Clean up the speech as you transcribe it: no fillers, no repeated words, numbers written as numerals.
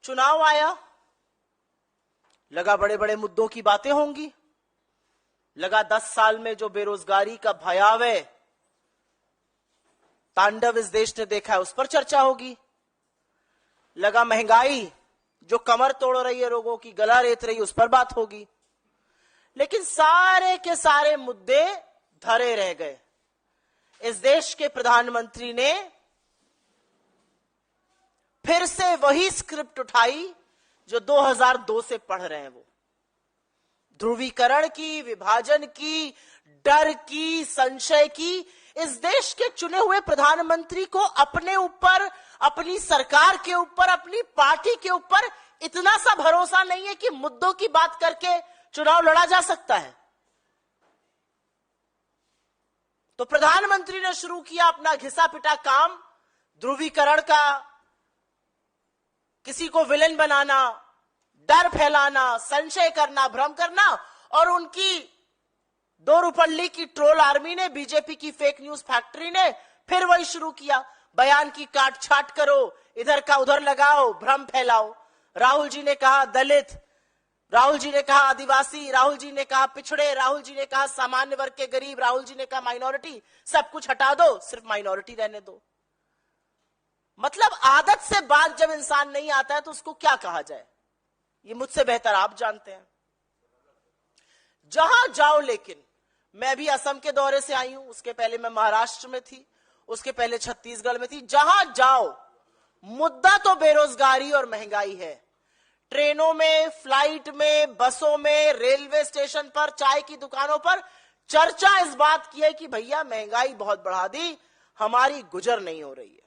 चुनाव आया, लगा बड़े बड़े मुद्दों की बातें होंगी, लगा 10 साल में जो बेरोजगारी का भयावह तांडव इस देश ने देखा है उस पर चर्चा होगी, लगा महंगाई जो कमर तोड़ रही है लोगों की, गला रेत रही है, उस पर बात होगी। लेकिन सारे के सारे मुद्दे धरे रह गए। इस देश के प्रधानमंत्री ने फिर से वही स्क्रिप्ट उठाई जो 2002 से पढ़ रहे हैं वो, ध्रुवीकरण की, विभाजन की, डर की, संशय की। इस देश के चुने हुए प्रधानमंत्री को अपने ऊपर, अपनी सरकार के ऊपर, अपनी पार्टी के ऊपर इतना सा भरोसा नहीं है कि मुद्दों की बात करके चुनाव लड़ा जा सकता है। तो प्रधानमंत्री ने शुरू किया अपना घिसा पिटा काम, ध्रुवीकरण का, किसी को विलेन बनाना, डर फैलाना, संशय करना, भ्रम करना। और उनकी दो रुपल्ली की ट्रोल आर्मी ने, बीजेपी की फेक न्यूज फैक्ट्री ने फिर वही शुरू किया, बयान की काट छाट करो, इधर का उधर लगाओ, भ्रम फैलाओ। राहुल जी ने कहा दलित, राहुल जी ने कहा आदिवासी, राहुल जी ने कहा पिछड़े, राहुल जी ने कहा सामान्य वर्ग के गरीब, राहुल जी ने कहा माइनॉरिटी। सब कुछ हटा दो, सिर्फ माइनॉरिटी रहने दो। मतलब आदत से बात जब इंसान नहीं आता है तो उसको क्या कहा जाए, ये मुझसे बेहतर आप जानते हैं। जहां जाओ, लेकिन मैं अभी असम के दौरे से आई हूं, उसके पहले मैं महाराष्ट्र में थी, उसके पहले छत्तीसगढ़ में थी। जहां जाओ मुद्दा तो बेरोजगारी और महंगाई है। ट्रेनों में, फ्लाइट में, बसों में, रेलवे स्टेशन पर, चाय की दुकानों पर चर्चा इस बात की है कि भैया महंगाई बहुत बढ़ा दी, हमारी गुजर नहीं हो रही है।